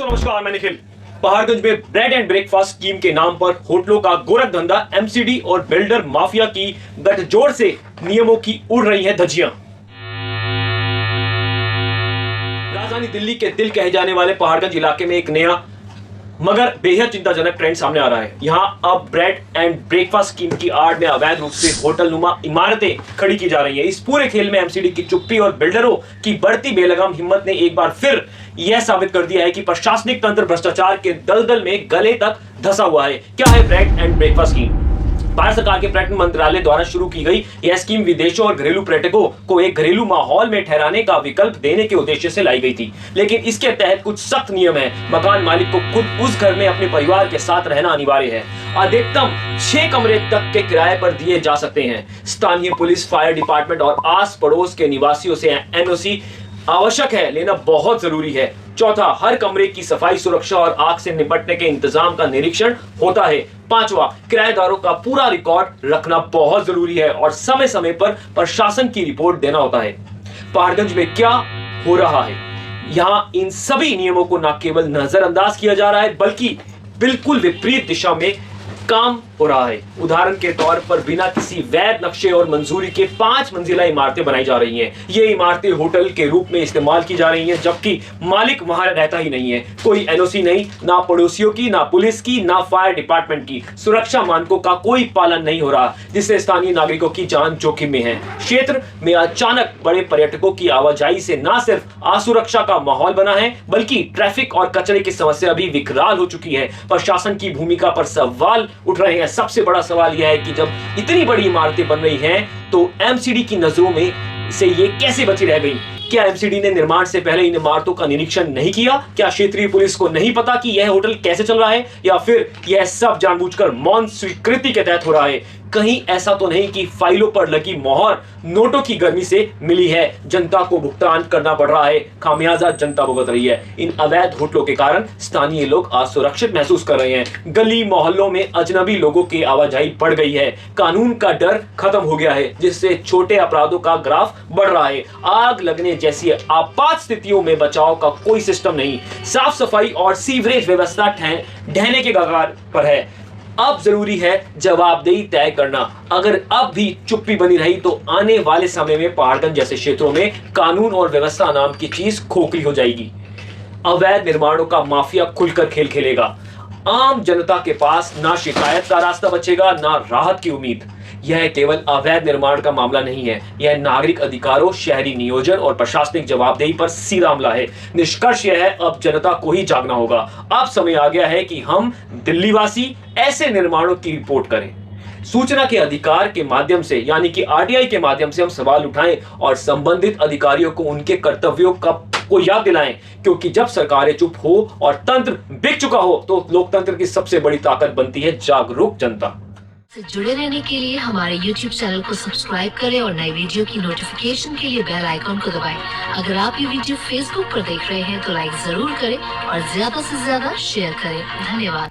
दोस्तों नमस्कार, मैं निखिल। पहाड़गंज में ब्रेड एंड ब्रेकफास्ट स्कीम के नाम पर होटलों का गोरख धंधा, एमसीडी और बिल्डर माफिया की गठजोड़ से नियमों की उड़ रही है धज्जियां। राजधानी दिल्ली के दिल कहे जाने वाले पहाड़गंज इलाके में एक नया मगर बेहद चिंताजनक ट्रेंड सामने आ रहा है। यहां अब ब्रेड एंड ब्रेकफास्ट स्कीम की आड़ में अवैध रूप से होटल नुमा इमारतें खड़ी की जा रही हैं। इस पूरे खेल में एमसीडी की चुप्पी और बिल्डरों की बढ़ती बेलगाम हिम्मत ने एक बार फिर यह साबित कर दिया है कि प्रशासनिक तंत्र भ्रष्टाचार के दलदल में गले तक धंसा हुआ है। क्या है bread and breakfast scheme? Bharat सरकार के पर्यटन मंत्रालय द्वारा शुरू की गई यह स्कीम विदेशों और घरेलू पर्यटकों को एक घरेलू माहौल में ठहराने का विकल्प देने के उद्देश्य से लाई गई थी, लेकिन इसके तहत कुछ सख्त नियम हैं। मकान मालिक को खुद उस घर में अपने परिवार के साथ रहना अनिवार्य है। अधिकतम 6 कमरे तक के किराए पर दिए जा सकते हैं। स्थानीय पुलिस, फायर डिपार्टमेंट और आस पड़ोस के निवासियों से एनओसी आवश्यक है, लेना बहुत जरूरी है। चौथा, हर कमरे की सफाई, सुरक्षा और आग से निपटने के इंतजाम का निरीक्षण होता है। पांचवा, किराएदारों का पूरा रिकॉर्ड रखना बहुत जरूरी है और समय समय पर प्रशासन की रिपोर्ट देना होता है। पहाड़गंज में क्या हो रहा है? यहाँ इन सभी नियमों को न केवल नजरअंदाज किया जा रहा है, बल्कि बिल्कुल विपरीत दिशा में काम हो रहा है। उदाहरण के तौर पर बिना किसी वैध नक्शे और मंजूरी के 5 मंजिला इमारतें बनाई जा रही हैं। ये इमारतें होटल के रूप में इस्तेमाल की जा रही हैं, जबकि मालिक वहां रहता ही नहीं है। कोई एनओसी नहीं, ना पड़ोसियों की, ना पुलिस की, ना फायर डिपार्टमेंट की। सुरक्षा मानकों का कोई पालन नहीं हो रहा, जिससे स्थानीय नागरिकों की जान जोखिम में है। क्षेत्र में अचानक बड़े पर्यटकों की आवाजाही से न सिर्फ असुरक्षा का माहौल बना है, बल्कि ट्रैफिक और कचरे की समस्या भी विकराल हो चुकी है। प्रशासन की भूमिका पर सवाल उठ रहे हैं। सबसे बड़ा सवाल यह है कि जब इतनी बड़ी इमारतें बन रही हैं, तो एमसीडी की नजरों में से ये कैसे बची रह गई? क्या एमसीडी ने निर्माण से पहले इन इमारतों का निरीक्षण नहीं किया? क्या क्षेत्रीय पुलिस को नहीं पता कि यह होटल कैसे चल रहा है, या फिर यह सब जानबूझकर मौन स्वीकृति के तहत हो रहा है? कहीं ऐसा तो नहीं कि फाइलों पर लगी मोहर नोटों की गर्मी से मिली है? जनता को भुगतान करना पड़ रहा है, खामियाजा जनता भुगत रही है। इन अवैध होटलों के कारण स्थानीय लोग असुरक्षित महसूस कर रहे हैं। गली मोहल्लों में अजनबी लोगों की आवाजाही बढ़ गई है। कानून का डर खत्म हो गया है, जिससे छोटे अपराधों का ग्राफ बढ़ रहा है। आग लगने जैसी आपात स्थितियों में बचाव का कोई सिस्टम नहीं। साफ सफाई और सीवरेज व्यवस्था ढहने के कगार पर है। अब जरूरी है जवाबदेही तय करना। अगर अब भी चुप्पी बनी रही, तो आने वाले समय में पहाड़गंज जैसे क्षेत्रों में कानून और व्यवस्था नाम की चीज खोखली हो जाएगी। अवैध निर्माणों का माफिया खुलकर खेल खेलेगा। आम जनता के पास ना शिकायत का रास्ता बचेगा, ना राहत की उम्मीद। यह केवल अवैध निर्माण का मामला नहीं है, यह नागरिक अधिकारों, शहरी नियोजन और प्रशासनिक जवाबदेही पर सीधा हमला है। निष्कर्ष यह है, अब जनता को ही जागना होगा। अब समय आ गया है कि हम दिल्लीवासी ऐसे निर्माणों की रिपोर्ट करें। सूचना के अधिकार के माध्यम से, यानी कि आरटीआई के माध्यम से हम सवाल उठाएं और संबंधित अधिकारियों को उनके कर्तव्यों को याद दिलाएं, क्योंकि जब सरकारें चुप हो और तंत्र बिक चुका हो, तो लोकतंत्र की सबसे बड़ी ताकत बनती है जागरूक जनता। से जुड़े रहने के लिए हमारे YouTube चैनल को सब्सक्राइब करें और नई वीडियो की नोटिफिकेशन के लिए बेल आइकॉन को दबाएं। अगर आप ये वीडियो Facebook पर देख रहे हैं तो लाइक जरूर करें और ज्यादा से ज्यादा शेयर करें। धन्यवाद।